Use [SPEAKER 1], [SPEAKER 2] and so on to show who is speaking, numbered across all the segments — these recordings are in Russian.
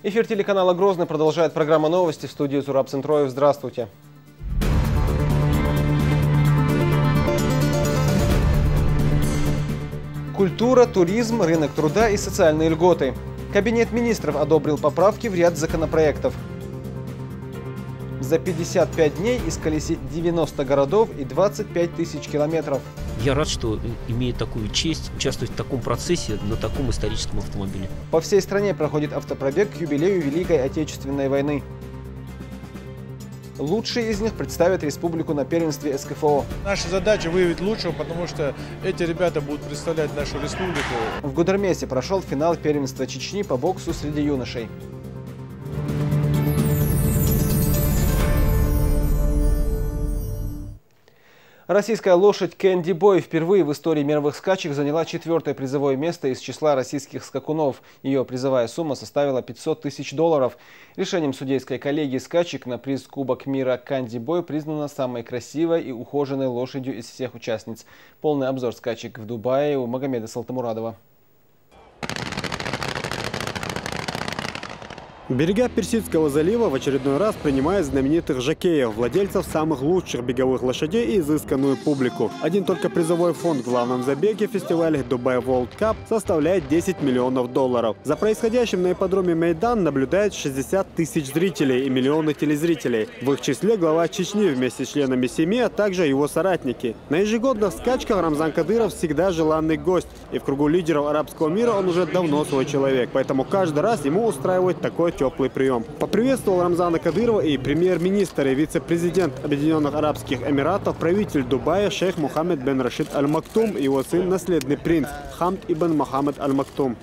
[SPEAKER 1] Эфир телеканала «Грозный» продолжает программа новости. В студии Зураб Центроев. Здравствуйте. Культура, туризм, рынок труда и социальные льготы. Кабинет министров одобрил поправки в ряд законопроектов. За 55 дней исколесить 90 городов и 25 тысяч километров.
[SPEAKER 2] Я рад, что имею такую честь участвовать в таком процессе на таком историческом автомобиле.
[SPEAKER 1] По всей стране проходит автопробег к юбилею Великой Отечественной войны. Лучшие из них представят республику на первенстве СКФО.
[SPEAKER 3] Наша задача выявить лучшего, потому что эти ребята будут представлять нашу республику.
[SPEAKER 1] В Гудермесе прошел финал первенства Чечни по боксу среди юношей. Российская лошадь Кэнди Бой впервые в истории мировых скачек заняла 4-е призовое место из числа российских скакунов. Ее призовая сумма составила $500 тысяч. Решением судейской коллегии скачек на приз Кубок мира Кэнди Бой признана самой красивой и ухоженной лошадью из всех участниц. Полный обзор скачек в Дубае у Магомеда Салтамурадова.
[SPEAKER 4] Берега Персидского залива в очередной раз принимают знаменитых жокеев, владельцев самых лучших беговых лошадей и изысканную публику. Один только призовой фонд в главном забеге фестиваля Dubai World Cup составляет $10 миллионов. За происходящим на ипподроме Мейдан наблюдают 60 тысяч зрителей и миллионы телезрителей. В их числе глава Чечни вместе с членами семьи, а также его соратники. На ежегодных скачках Рамзан Кадыров всегда желанный гость. И в кругу лидеров арабского мира он уже давно свой человек. Поэтому каждый раз ему устраивают такой теплый прием. Поприветствовал Рамзана Кадырова и премьер-министр и вице-президент Объединенных Арабских Эмиратов, правитель Дубая шейх Мухаммед бен Рашид Аль-Мактум и его сын, наследный принц Хамд ибн Мухаммед Аль-Мактум.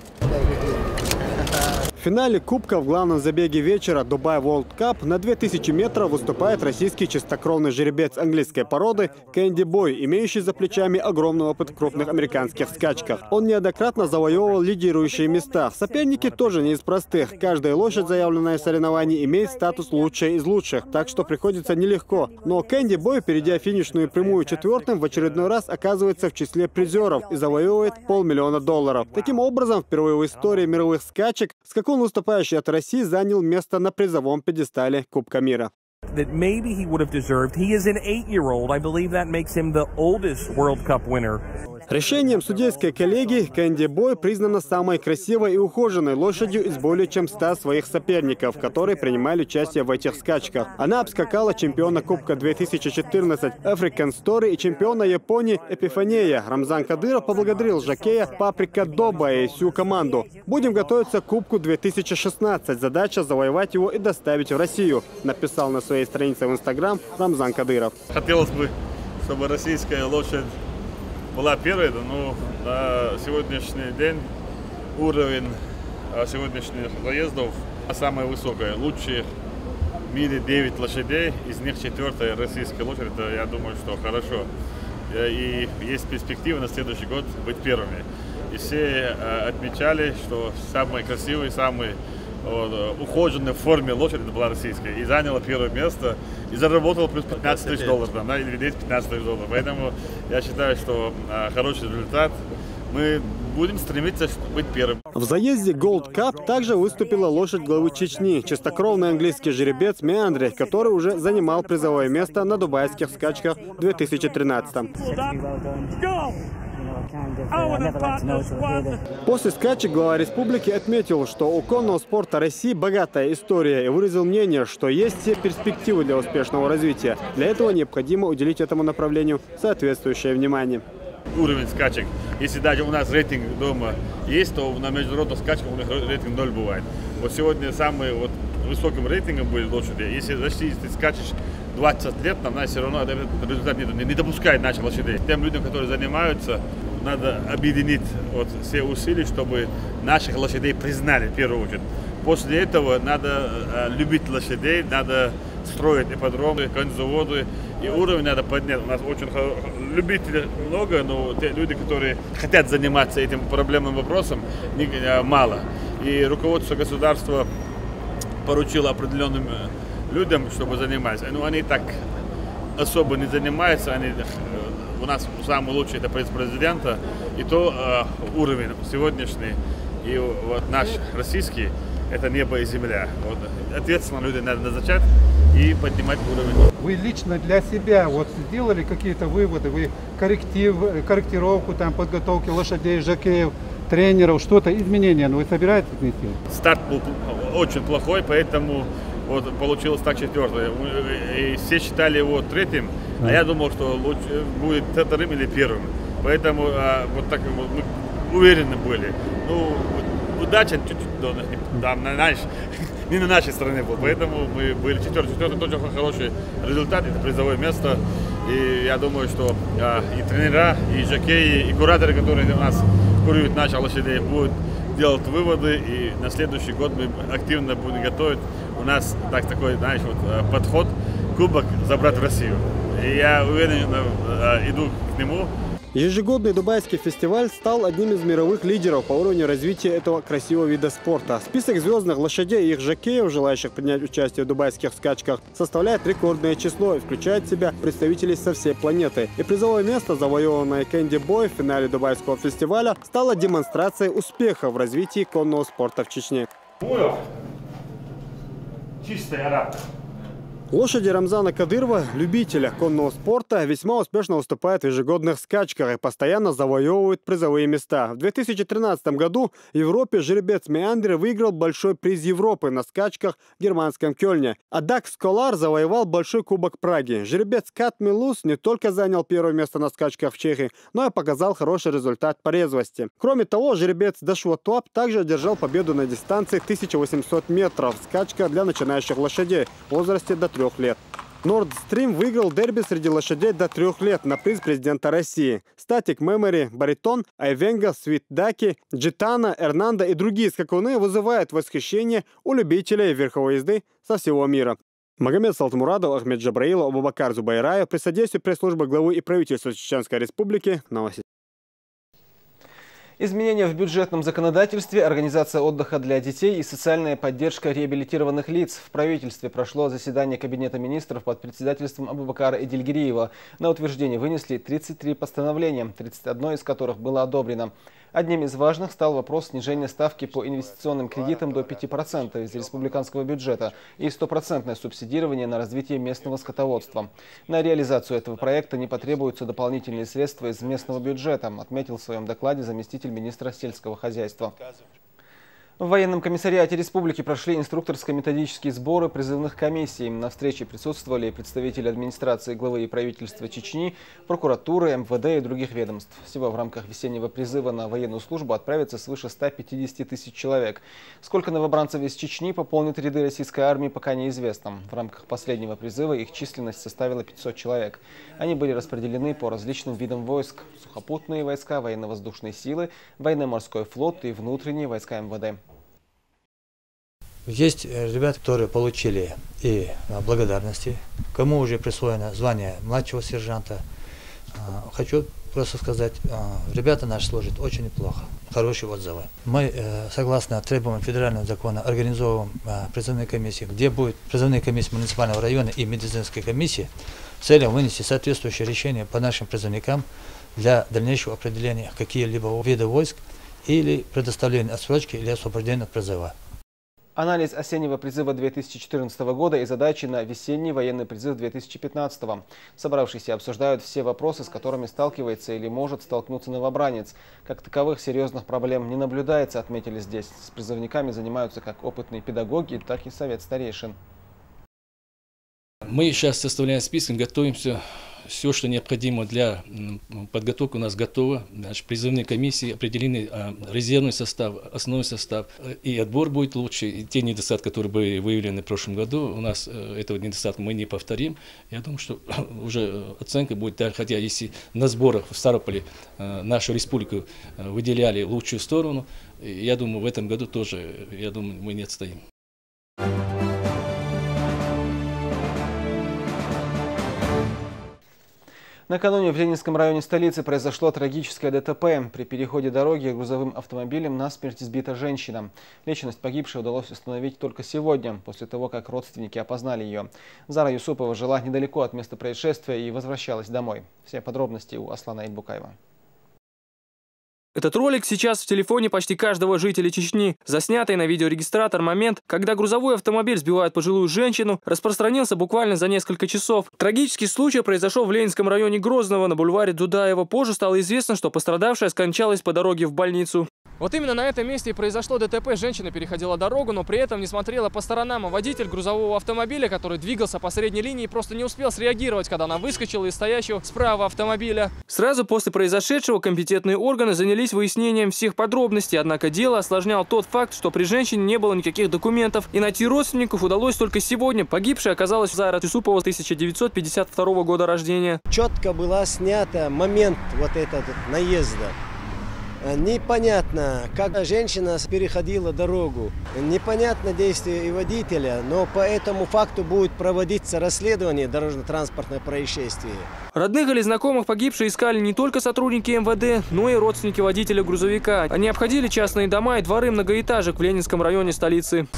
[SPEAKER 4] В финале Кубка в главном забеге вечера Dubai World Cup на 2000 метров выступает российский чистокровный жеребец английской породы Кэнди Бой, имеющий за плечами огромный опыт в крупных американских скачках. Он неоднократно завоевывал лидирующие места. Соперники тоже не из простых. Каждая лошадь, заявленная в соревновании, имеет статус лучшей из лучших, так что приходится нелегко. Но Кэнди Бой, перейдя финишную прямую четвертым, в очередной раз оказывается в числе призеров и завоевывает $500 000. Таким образом, впервые в истории мировых скачек скакун, выступающий от России, занял место на призовом пьедестале Кубка мира.
[SPEAKER 5] That maybe he would have deserved. He is an 8-year-old. I believe that makes him the oldest World Cup winner.
[SPEAKER 4] Решением судейской коллегии Кэнди Бой признана самой красивой и ухоженной лошадью из более чем 100 своих соперников, которые принимали участие в этих скачках. Она обскакала чемпиона Кубка 2014 African Story и чемпиона Японии Эпифанея. Рамзан Кадыров поблагодарил жокея Паприка Доба и всю команду. Будем готовиться к Кубку 2016. Задача завоевать его и доставить в Россию, написал на своей странице в Инстаграм Рамзан Кадыров.
[SPEAKER 6] Хотелось бы, чтобы российская лошадь была первой, но на сегодняшний день уровень сегодняшних заездов самый высокий. Лучшие в мире 9 лошадей, из них 4-я российская лошадь. Это, я думаю, что хорошо. И есть перспектива на следующий год быть первыми. И все отмечали, что самый красивый, самый ухоженной в форме лошадь это была российская. И заняла первое место. И заработала плюс $15 тысяч, да, или $15 тысяч. Поэтому я считаю, что хороший результат. Мы будем стремиться быть первым.
[SPEAKER 4] В заезде Gold Cup также выступила лошадь главы Чечни, чистокровный английский жеребец Меандри, который уже занимал призовое место на дубайских скачках в 2013. После скачек глава республики отметил, что у конного спорта России богатая история и выразил мнение, что есть все перспективы для успешного развития. Для этого необходимо уделить этому направлению соответствующее внимание.
[SPEAKER 6] Уровень скачек. Если даже у нас рейтинг дома есть, то на международных скачках у них рейтинг 0 бывает. Вот сегодня самый высоким рейтингом были лошади. Если в России ты скачешь 20 лет, нам все равно этот результат не допускает наших лошадей. Тем людям, которые занимаются, надо объединить все усилия, чтобы наших лошадей признали в первую очередь. После этого надо любить лошадей, надо строить ипподромы, конезаводы, и уровень надо поднять. У нас очень любителей много, но те люди, которые хотят заниматься этим проблемным вопросом, мало. И руководство государства поручило определенным людям, чтобы заниматься. Но они так особо не занимаются. У нас самый лучший это президента, и то уровень сегодняшний И вот наш российский – это небо и земля. Вот, ответственно люди надо назначать и поднимать уровень.
[SPEAKER 7] Вы лично для себя вот сделали какие-то выводы, вы корректировку там, подготовки лошадей, жокеев, тренеров, что-то, изменения, но вы собираетесь внести?
[SPEAKER 6] Старт был очень плохой, поэтому вот получилось так четвертое. И все считали его третьим, а я думал, что лучше будет вторым или первым. Поэтому вот так вот мы уверены были. Ну, удача чуть-чуть там, не на нашей стороне была. Поэтому мы были четвертый тоже хороший результат, это призовое место. И я думаю, что и тренера, и жокеи, и кураторы, которые у нас курируют наших лошадей, будут делать выводы. И на следующий год мы активно будем готовить. У нас такой, знаешь, вот, подход, кубок забрать в Россию. И я уверен, иду к нему.
[SPEAKER 4] Ежегодный дубайский фестиваль стал одним из мировых лидеров по уровню развития этого красивого вида спорта. Список звездных лошадей и их жокеев, желающих принять участие в дубайских скачках, составляет рекордное число и включает в себя представителей со всей планеты. И призовое место, завоеванное Кэнди Бой в финале дубайского фестиваля, стало демонстрацией успеха в развитии конного спорта в Чечне.
[SPEAKER 6] Чистый араб.
[SPEAKER 4] Лошади Рамзана Кадырова, любителя конного спорта, весьма успешно выступают в ежегодных скачках и постоянно завоевывают призовые места. В 2013 году в Европе жеребец Меандри выиграл большой приз Европы на скачках в германском Кёльне. А Дакс Колар завоевал большой кубок Праги. Жеребец Кат Милус не только занял первое место на скачках в Чехии, но и показал хороший результат по резвости. Кроме того, жеребец Дашва Туап также одержал победу на дистанции 1800 метров в скачках для начинающих лошадей в возрасте до 3 лет. Нордстрим выиграл дерби среди лошадей до 3 лет на приз президента России. Статик Мемори, Баритон, Айвенга, Свитдаки, Джитана, Эрнанда и другие скакуны вызывают восхищение у любителей верховой езды со всего мира. Магомед Салтмурадов, Ахмед Джабраилов, Абубакар Зубайраев при содействии пресс-службы главы и правительства Чеченской Республики. Новости.
[SPEAKER 1] Изменения в бюджетном законодательстве, организация отдыха для детей и социальная поддержка реабилитированных лиц. В правительстве прошло заседание Кабинета министров под председательством Абубакара Эдильгириева. На утверждение вынесли 33 постановления, 31 из которых было одобрено. Одним из важных стал вопрос снижения ставки по инвестиционным кредитам до 5% из республиканского бюджета и 100% субсидирование на развитие местного скотоводства. На реализацию этого проекта не потребуются дополнительные средства из местного бюджета, отметил в своем докладе заместитель министра сельского хозяйства. В военном комиссариате республики прошли инструкторско-методические сборы призывных комиссий. На встрече присутствовали представители администрации главы и правительства Чечни, прокуратуры, МВД и других ведомств. Всего в рамках весеннего призыва на военную службу отправится свыше 150 тысяч человек. Сколько новобранцев из Чечни пополнит ряды российской армии, пока неизвестно. В рамках последнего призыва их численность составила 500 человек. Они были распределены по различным видам войск: сухопутные войска, военно-воздушные силы, военно-морской флот и внутренние войска МВД.
[SPEAKER 8] Есть ребята, которые получили и благодарности, кому уже присвоено звание младшего сержанта. Хочу просто сказать, ребята наши служат очень неплохо, хорошие отзывы. Мы, согласно требованиям федерального закона, организовываем призывные комиссии, где будет призывные комиссии муниципального района и медицинской комиссии с целью вынести соответствующее решение по нашим призывникам для дальнейшего определения какие-либо виды войск или предоставления отсрочки или освобождения от призыва.
[SPEAKER 1] Анализ осеннего призыва 2014 года и задачи на весенний военный призыв 2015. Собравшиеся обсуждают все вопросы, с которыми сталкивается или может столкнуться новобранец. Как таковых серьезных проблем не наблюдается, отметили здесь. С призывниками занимаются как опытные педагоги, так и совет старейшин.
[SPEAKER 9] Мы сейчас составляем список, готовимся. Все, что необходимо для подготовки, у нас готово. Значит, призывные комиссии определены, резервный состав, основной состав. И отбор будет лучше. И те недостатки, которые были выявлены в прошлом году, у нас этого недостатка мы не повторим. Я думаю, что уже оценка будет, да, хотя если на сборах в Ставрополе нашу республику выделяли лучшую сторону, я думаю, в этом году тоже, я думаю, мы не отстоим.
[SPEAKER 1] Накануне в Ленинском районе столицы произошло трагическое ДТП. При переходе дороги грузовым автомобилем насмерть сбита женщина. Личность погибшей удалось установить только сегодня, после того, как родственники опознали ее. Зара Юсупова жила недалеко от места происшествия и возвращалась домой. Все подробности у Аслана Ильбукаева.
[SPEAKER 10] Этот ролик сейчас в телефоне почти каждого жителя Чечни. Заснятый на видеорегистратор момент, когда грузовой автомобиль сбивает пожилую женщину, распространился буквально за несколько часов. Трагический случай произошел в Ленинском районе Грозного на бульваре Дудаева. Позже стало известно, что пострадавшая скончалась по дороге в больницу. Вот именно на этом месте и произошло ДТП. Женщина переходила дорогу, но при этом не смотрела по сторонам. А водитель грузового автомобиля, который двигался по средней линии, просто не успел среагировать, когда она выскочила из стоящего справа автомобиля. Сразу после произошедшего компетентные органы занялись выяснением всех подробностей. Однако дело осложнял тот факт, что при женщине не было никаких документов. И найти родственников удалось только сегодня. Погибшая оказалась Зара Тюсупова, 1952 года рождения.
[SPEAKER 11] Четко была снята момент вот этого наезда. Непонятно, как женщина переходила дорогу. Непонятно действие и водителя, но по этому факту будет проводиться расследование дорожно-транспортного происшествия.
[SPEAKER 10] Родных или знакомых погибшей искали не только сотрудники МВД, но и родственники водителя грузовика. Они обходили частные дома и дворы многоэтажек в Ленинском районе столицы.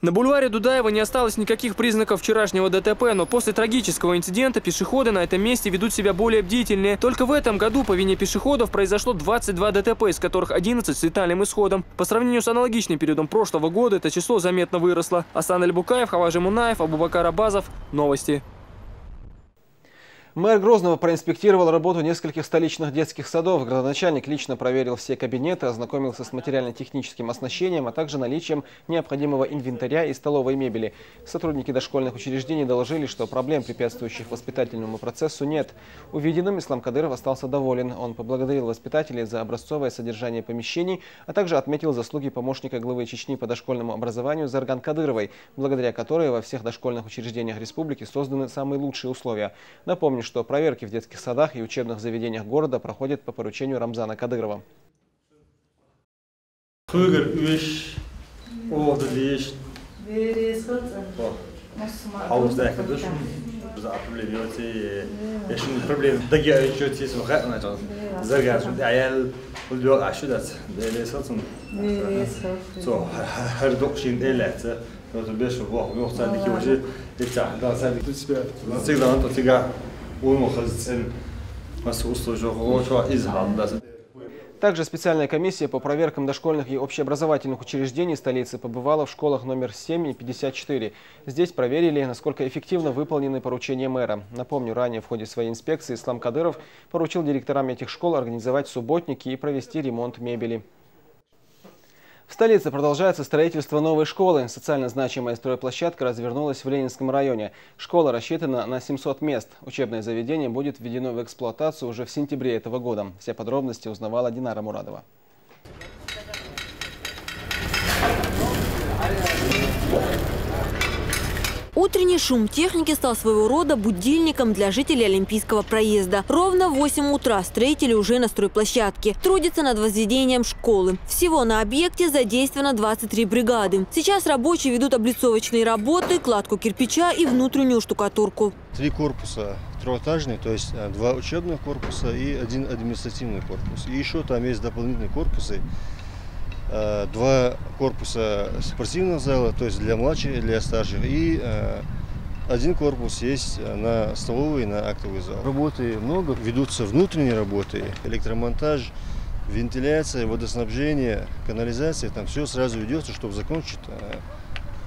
[SPEAKER 10] На бульваре Дудаева не осталось никаких признаков вчерашнего ДТП, но после трагического инцидента пешеходы на этом месте ведут себя более бдительнее. Только в этом году по вине пешеходов произошло 22 ДТП, из которых 11 с летальным исходом. По сравнению с аналогичным периодом прошлого года это число заметно выросло. Асан Аль-Букаев, Хаважи Мунаев, Абубакар Абазов. Новости.
[SPEAKER 1] Мэр Грозного проинспектировал работу нескольких столичных детских садов. Градоначальник лично проверил все кабинеты, ознакомился с материально-техническим оснащением, а также наличием необходимого инвентаря и столовой мебели. Сотрудники дошкольных учреждений доложили, что проблем, препятствующих воспитательному процессу, нет. Увиденным Ислам Кадыров остался доволен. Он поблагодарил воспитателей за образцовое содержание помещений, а также отметил заслуги помощника главы Чечни по дошкольному образованию Зарган Кадыровой, благодаря которой во всех дошкольных учреждениях республики созданы самые лучшие условия. Напомню, что проверки в детских садах и учебных заведениях города проходят по поручению Рамзана Кадырова. Также специальная комиссия по проверкам дошкольных и общеобразовательных учреждений столицы побывала в школах номер 7 и 54. Здесь проверили, насколько эффективно выполнены поручения мэра. Напомню, ранее в ходе своей инспекции Ислам Кадыров поручил директорам этих школ организовать субботники и провести ремонт мебели. В столице продолжается строительство новой школы. Социально значимая стройплощадка развернулась в Ленинском районе. Школа рассчитана на 700 мест. Учебное заведение будет введено в эксплуатацию уже в сентябре этого года. Все подробности узнавала Динара Мурадова.
[SPEAKER 12] Утренний шум техники стал своего рода будильником для жителей Олимпийского проезда. Ровно в 8 утра строители уже на стройплощадке. Трудятся над возведением школы. Всего на объекте задействовано 23 бригады. Сейчас рабочие ведут облицовочные работы, кладку кирпича и внутреннюю штукатурку.
[SPEAKER 13] 3 корпуса трехэтажные, то есть 2 учебных корпуса и 1 административный корпус. И еще там есть дополнительные корпусы. 2 корпуса спортивного зала, то есть для младших и для старших, и 1 корпус есть на столовый и на актовый зал. Работы много, ведутся внутренние работы, электромонтаж, вентиляция, водоснабжение, канализация, там все сразу ведется, чтобы закончить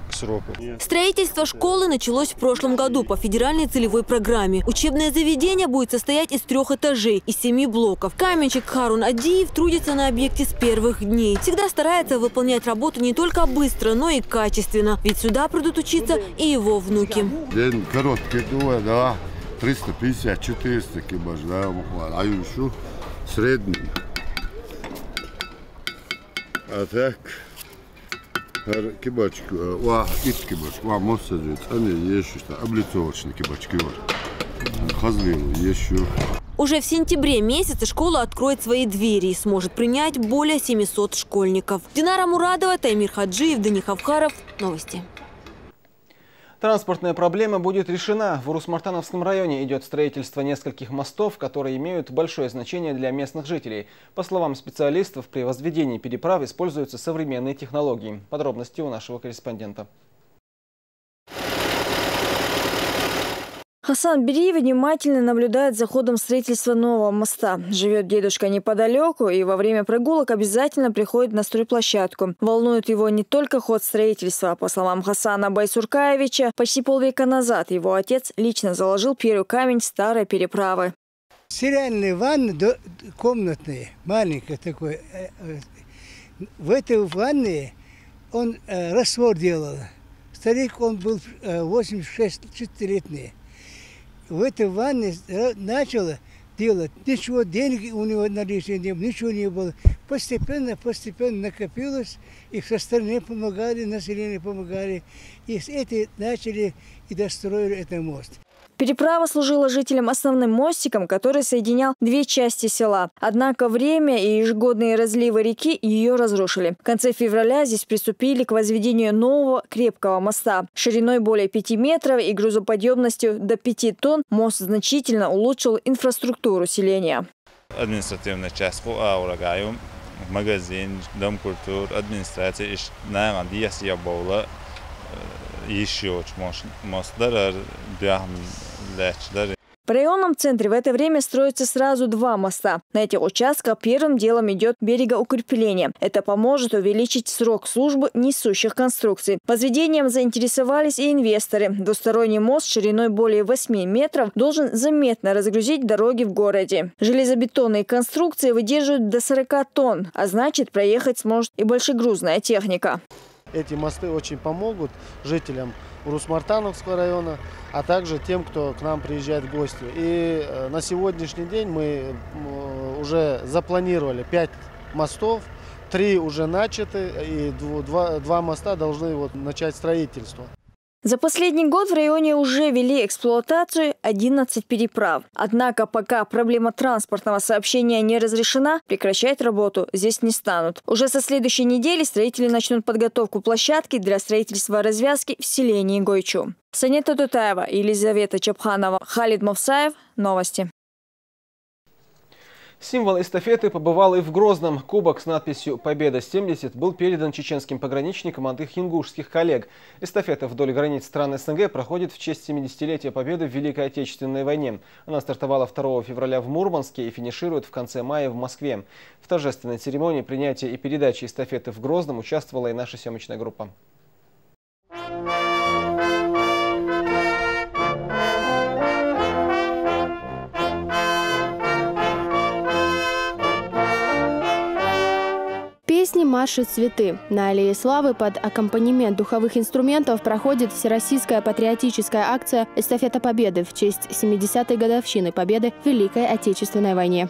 [SPEAKER 13] к сроку.
[SPEAKER 12] Строительство школы началось в прошлом году по федеральной целевой программе. Учебное заведение будет состоять из 3 этажей и 7 блоков. Каменщик Харун Адиев трудится на объекте с первых дней. Всегда старается выполнять работу не только быстро, но и качественно. Ведь сюда придут учиться и его внуки.
[SPEAKER 14] День короткий, да, 350-400 кибаш, да, а еще средний. А так... Кибачки, кибачки, моссаджит, они еще облицовочные кибачки, хазлил еще.
[SPEAKER 12] Уже в сентябре месяце школа откроет свои двери и сможет принять более 700 школьников. Динара Мурадова, Таймир Хаджиев, Дани Хавхаров. Новости.
[SPEAKER 1] Транспортная проблема будет решена. В Урус-Мартановском районе идет строительство нескольких мостов, которые имеют большое значение для местных жителей. По словам специалистов, при возведении переправ используются современные технологии. Подробности у нашего корреспондента.
[SPEAKER 15] Хасан Бериев внимательно наблюдает за ходом строительства нового моста. Живет дедушка неподалеку и во время прогулок обязательно приходит на стройплощадку. Волнует его не только ход строительства. По словам Хасана Байсуркаевича, почти полвека назад его отец лично заложил первый камень старой переправы.
[SPEAKER 16] Стиральные ванны комнатные, маленькая такой. В этой ванне он раствор делал. Старик, он был 86-летний. В этой ванне начал делать. Ничего, денег у него наличия не было, ничего не было. Постепенно накопилось, и со стороны помогали, население помогали. И с этой начали и достроили этот мост.
[SPEAKER 15] Переправа служила жителям основным мостиком, который соединял две части села. Однако время и ежегодные разливы реки ее разрушили. В конце февраля здесь приступили к возведению нового крепкого моста. Шириной более 5 метров и грузоподъемностью до 5 тонн мост значительно улучшил инфраструктуру селения.
[SPEAKER 17] Административная часть по магазин, дом культуры, администрация, еще мостlar
[SPEAKER 15] В районном центре в это время строятся сразу два моста. На этих участках первым делом идет берегоукрепление. Это поможет увеличить срок службы несущих конструкций. Возведением заинтересовались и инвесторы. Двусторонний мост шириной более 8 метров должен заметно разгрузить дороги в городе. Железобетонные конструкции выдерживают до 40 тонн, а значит, проехать сможет и большегрузная техника.
[SPEAKER 18] Эти мосты очень помогут жителям Урус-Мартановского района, а также тем, кто к нам приезжает в гости. И на сегодняшний день мы уже запланировали 5 мостов, 3 уже начаты, и 2 моста должны начать строительство.
[SPEAKER 15] За последний год в районе уже ввели эксплуатацию 11 переправ. Однако пока проблема транспортного сообщения не разрешена, прекращать работу здесь не станут. Уже со следующей недели строители начнут подготовку площадки для строительства развязки в селении Гойчу. Санета Тутаева, Елизавета Чапханова, Халид Мовсаев. Новости.
[SPEAKER 1] Символ эстафеты побывал и в Грозном. Кубок с надписью «Победа-70» был передан чеченским пограничникам от их ингушских коллег. Эстафета вдоль границ стран СНГ проходит в честь 70-летия Победы в Великой Отечественной войне. Она стартовала 2 февраля в Мурманске и финиширует в конце мая в Москве. В торжественной церемонии принятия и передачи эстафеты в Грозном участвовала и наша съемочная группа.
[SPEAKER 19] Песни, марши, цветы. На Аллее Славы под аккомпанемент духовых инструментов проходит всероссийская патриотическая акция «Эстафета Победы» в честь 70-й годовщины Победы в Великой Отечественной войне.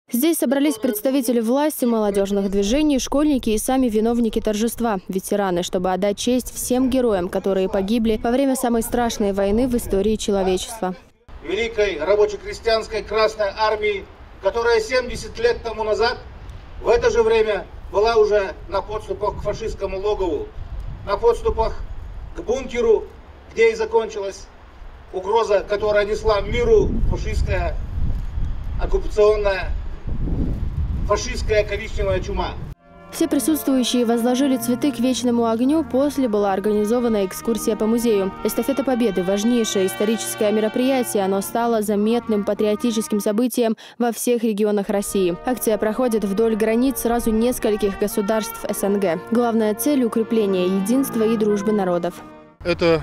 [SPEAKER 19] Здесь собрались представители власти, молодежных движений, школьники и сами виновники торжества – ветераны, чтобы отдать честь всем героям, которые погибли во время самой страшной войны в истории человечества.
[SPEAKER 20] Великой рабоче-крестьянской Красной Армии, которая 70 лет тому назад в это же время была уже на подступах к фашистскому логову, на подступах к бункеру, где и закончилась угроза, которая несла миру фашистская оккупационная фашистская коричневая чума.
[SPEAKER 19] Все присутствующие возложили цветы к вечному огню. После была организована экскурсия по музею. Эстафета Победы – важнейшее историческое мероприятие. Оно стало заметным патриотическим событием во всех регионах России. Акция проходит вдоль границ сразу нескольких государств СНГ. Главная цель – укрепление единства и дружбы народов.
[SPEAKER 21] Это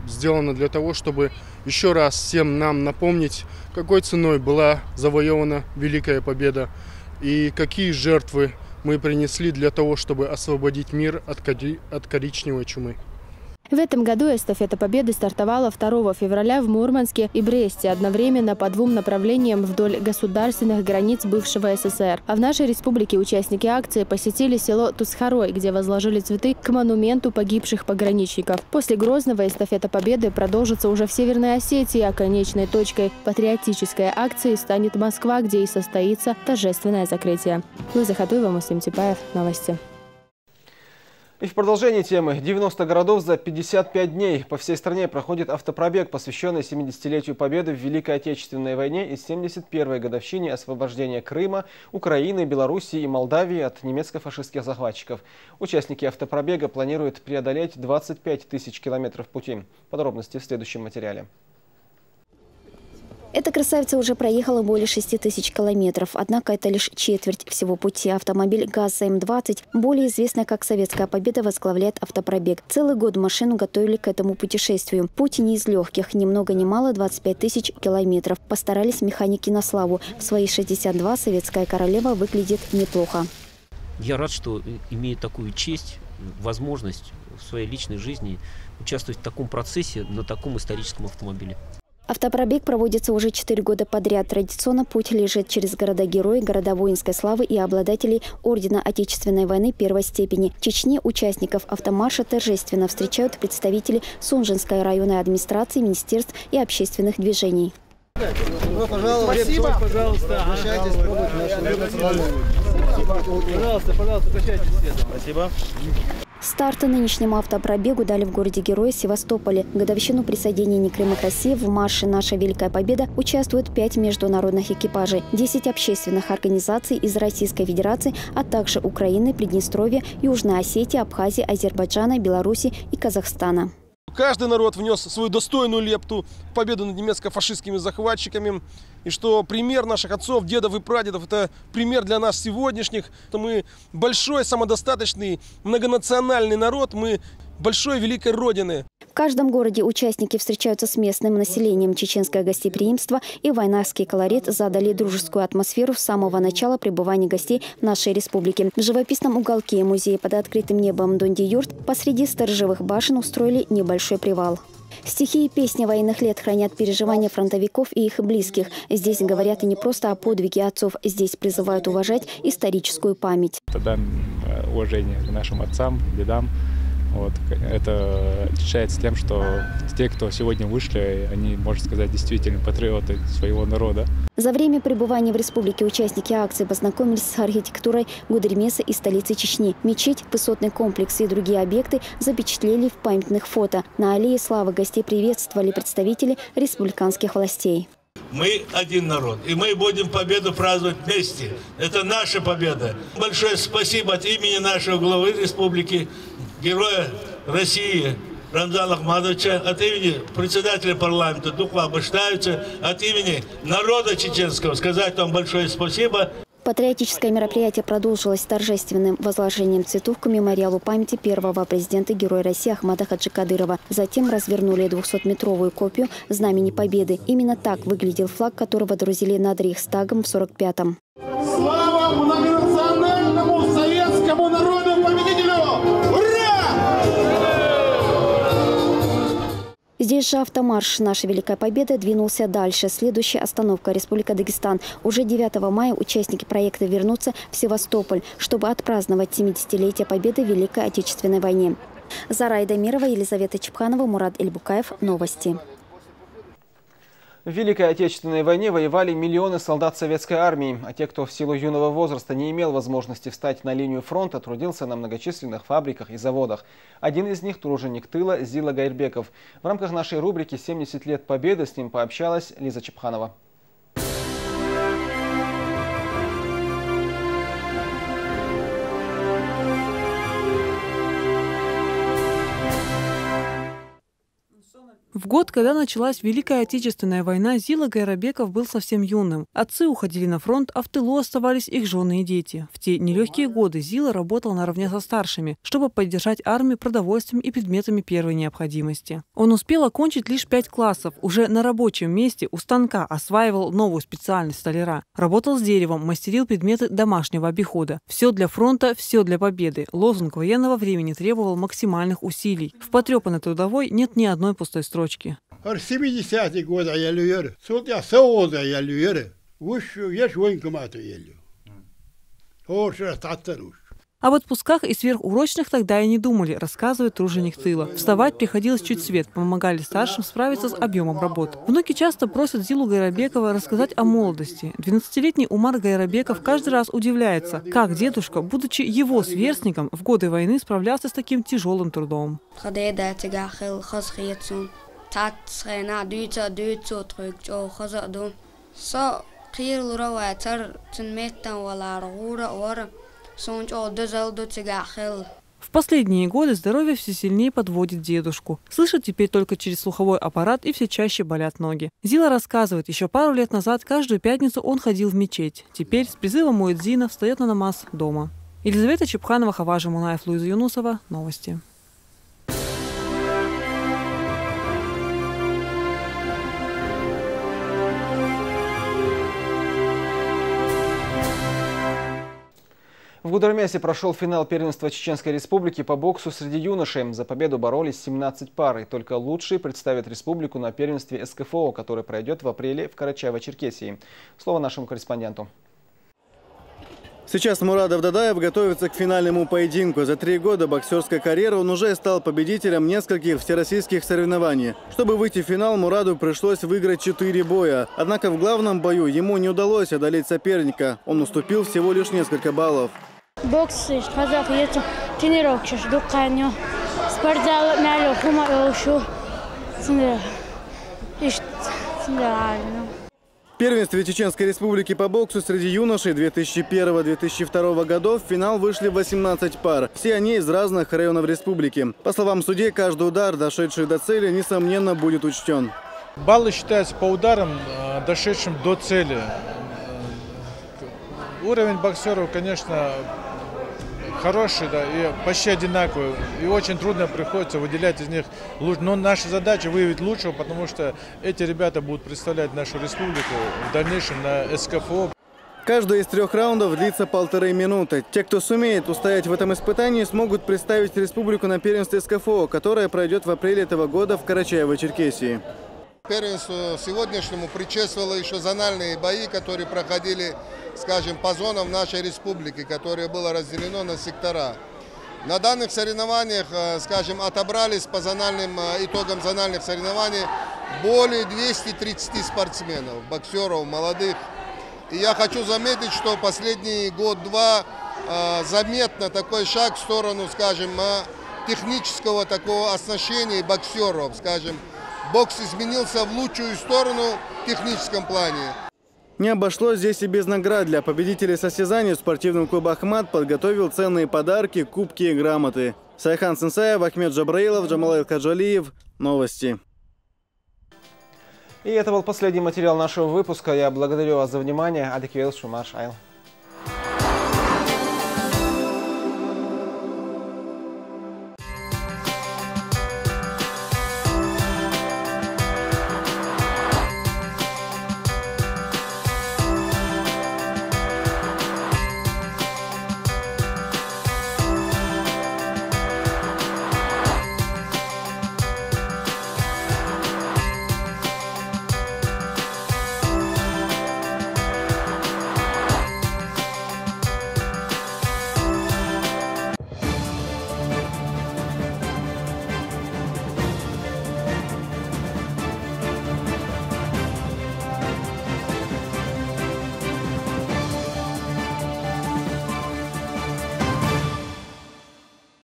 [SPEAKER 21] сделано для того, чтобы еще раз всем нам напомнить, какой ценой была завоевана Великая Победа и какие жертвы мы принесли для того, чтобы освободить мир от коричневой чумы.
[SPEAKER 19] В этом году эстафета Победы стартовала 2 февраля в Мурманске и Бресте одновременно по 2 направлениям вдоль государственных границ бывшего СССР. А в нашей республике участники акции посетили село Тусхарой, где возложили цветы к монументу погибших пограничников. После Грозного эстафета Победы продолжится уже в Северной Осетии, а конечной точкой патриотической акции станет Москва, где и состоится торжественное закрытие. Луиза Хатуева, Муслим Типаев. Новости.
[SPEAKER 1] И в продолжении темы 90 городов за 55 дней. По всей стране проходит автопробег, посвященный 70-летию Победы в Великой Отечественной войне и 71-й годовщине освобождения Крыма, Украины, Белоруссии и Молдавии от немецко-фашистских захватчиков. Участники автопробега планируют преодолеть 25 тысяч километров пути. Подробности в следующем материале.
[SPEAKER 2] Эта красавица уже проехала более 6 тысяч километров, однако это лишь четверть всего пути. Автомобиль ГАЗ-М20, более известный как «Советская Победа», возглавляет автопробег. Целый год машину готовили к этому путешествию. Путь не из легких, ни много ни мало 25 тысяч километров. Постарались механики на славу. В свои 62 «Советская королева» выглядит неплохо.
[SPEAKER 22] Я рад, что имею такую честь, возможность в своей личной жизни участвовать в таком процессе на таком историческом автомобиле.
[SPEAKER 2] Автопробег проводится уже 4 года подряд. Традиционно путь лежит через города-герои, города воинской славы и обладателей Ордена Отечественной войны первой степени. В Чечне участников автомарша торжественно встречают представители Сунжинской районной администрации, министерств и общественных движений.
[SPEAKER 23] Спасибо. Пожалуйста. Обращайтесь, пробуйте нашу. Пожалуйста, качайтесь. Спасибо.
[SPEAKER 2] Старт нынешнему автопробегу дали в городе-герое Севастополе. В годовщину присоединения Крыма к России в марше «Наша Великая Победа» участвуют 5 международных экипажей, 10 общественных организаций из Российской Федерации, а также Украины, Приднестровья, Южной Осетии, Абхазии, Азербайджана, Беларуси и Казахстана.
[SPEAKER 24] Каждый народ внес свою достойную лепту в победу над немецко-фашистскими захватчиками. И что пример наших отцов, дедов и прадедов – это пример для нас сегодняшних. Мы большой, самодостаточный, многонациональный народ, мы большой великой Родины.
[SPEAKER 2] В каждом городе участники встречаются с местным населением. Чеченское гостеприимство и войнарский колорит задали дружескую атмосферу с самого начала пребывания гостей в нашей республике. В живописном уголке музея под открытым небом Донди-Юрт посреди сторожевых башен устроили небольшой привал. Стихи и песни военных лет хранят переживания фронтовиков и их близких. Здесь говорят и не просто о подвиге отцов. Здесь призывают уважать историческую память.
[SPEAKER 25] Это дан уважение к нашим отцам, дедам. Вот. Это отличается тем, что те, кто сегодня вышли, они, можно сказать, действительно патриоты своего народа.
[SPEAKER 2] За время пребывания в республике участники акции познакомились с архитектурой Гудермеса и столицы Чечни. Мечеть, высотный комплекс и другие объекты запечатлели в памятных фото. На аллее славы гостей приветствовали представители республиканских властей.
[SPEAKER 26] Мы один народ, и мы будем победу праздновать вместе. Это наша победа. Большое спасибо от имени нашего главы республики, героя России Рамзана Ахмадовича, от имени председателя парламента Духла Баштаевича, от имени народа чеченского сказать вам большое спасибо.
[SPEAKER 2] Патриотическое мероприятие продолжилось торжественным возложением цветов к мемориалу памяти первого президента Героя России Ахмада Хаджи Кадырова. Затем развернули 200-метровую копию Знамени Победы. Именно так выглядел флаг, который водрузили над Рейхстагом в 45-м.
[SPEAKER 23] Слава многонациональному советскому народу-победителю!
[SPEAKER 2] Здесь же автомарш «Наша Великая Победа» двинулся дальше. Следующая остановка – Республика Дагестан. Уже 9 мая участники проекта вернутся в Севастополь, чтобы отпраздновать 70-летие Победы в Великой Отечественной войне. Зарайда Дамирова, Елизавета Чепханова, Мурат Эльбукаев. Новости.
[SPEAKER 1] В Великой Отечественной войне воевали миллионы солдат советской армии, а те, кто в силу юного возраста не имел возможности встать на линию фронта, трудился на многочисленных фабриках и заводах. Один из них – труженик тыла Зила Гайрбеков. В рамках нашей рубрики «70 лет Победы» с ним пообщалась Лиза Чепханова.
[SPEAKER 27] В
[SPEAKER 3] год, когда началась Великая Отечественная война, Зила Гайрабеков был совсем юным. Отцы уходили на фронт, а в тылу оставались их жены и дети. В те нелегкие годы Зила работал наравне со старшими, чтобы поддержать армию продовольствием и предметами первой необходимости. Он успел окончить лишь 5 классов. Уже на рабочем месте у станка осваивал новую специальность столяра. Работал с деревом, мастерил предметы домашнего обихода. Все для фронта, все для победы. Лозунг военного времени требовал максимальных усилий. В потрепанной трудовой нет ни одной пустой строчки.
[SPEAKER 4] 70-ті года я люер. Тут я сооза я люер. Вущу еш военкомату елю. Орша таттаруш.
[SPEAKER 3] Об отпусках и сверхурочных тогда и не думали, рассказывает труженик тыла. Вставать приходилось чуть свет, помогали старшим справиться с объемом работ. Внуки часто просят Зилу Гайрабекова рассказать о молодости. 12-летний Умар Гайрабеков каждый раз удивляется, как дедушка, будучи его сверстником, в годы войны справлялся с таким тяжелым трудом. В последние годы здоровье все сильнее подводит дедушку. Слышит теперь только через слуховой аппарат, и все чаще болят ноги. Зила рассказывает, еще пару лет назад каждую пятницу он ходил в мечеть. Теперь с призывом муэдзина встает на намаз дома. Елизавета Чепханова, Хаважа Мунаев, Луиза Юнусова. Новости.
[SPEAKER 1] В Гудермесе прошел финал первенства Чеченской Республики по боксу среди юношей. За победу боролись 17 пар, и только лучшие представят республику на первенстве СКФО, которое пройдет в апреле в Карачаево-Черкесии. Слово нашему корреспонденту.
[SPEAKER 5] Сейчас Мурадов Дадаев готовится к финальному поединку. За 3 года боксерской карьеры он уже стал победителем нескольких всероссийских соревнований. Чтобы выйти в финал, Мураду пришлось выиграть 4 боя. Однако в главном бою ему не удалось одолеть соперника. Он уступил всего лишь несколько баллов.
[SPEAKER 6] Бокс қазақ ертең тренировка дұққаню спортзал мәлі құма өшу
[SPEAKER 5] В первенстве Чеченской Республики по боксу среди юношей 2001-2002 годов в финал вышли 18 пар. Все они из разных районов республики. По словам судей, каждый удар, дошедший до цели, несомненно будет учтен.
[SPEAKER 7] Баллы считаются по ударам, дошедшим до цели. Уровень боксеров, конечно, хороший, да, и почти одинаковый. И очень трудно приходится выделять из них лучше. Но наша задача выявить лучшего, потому что эти ребята будут представлять нашу республику в дальнейшем на СКФО.
[SPEAKER 5] Каждый из 3 раундов длится 1,5 минуты. Те, кто сумеет устоять в этом испытании, смогут представить республику на первенстве СКФО, которое пройдет в апреле этого года в Карачаево-Черкесии.
[SPEAKER 8] Первенству сегодняшнему предшествовало еще зональные бои, которые проходили, скажем, по зонам нашей республики, которое было разделено на сектора. На данных соревнованиях, скажем, отобрались по итогам зональных соревнований более 230 спортсменов, боксеров, молодых. И я хочу заметить, что последний год-два заметно такой шаг в сторону, скажем, технического такого оснащения боксеров, скажем. Бокс изменился в лучшую сторону в техническом плане.
[SPEAKER 5] Не обошлось здесь и без наград. Для победителей состязаний спортивный клуб «Ахмат» подготовил ценные подарки, кубки и грамоты. Сайхан Сенсаев, Ахмед Джабраилов, Джамал Каджалиев. Новости.
[SPEAKER 1] И это был последний материал нашего выпуска. Я благодарю вас за внимание. Адеквел Шумаш Айл.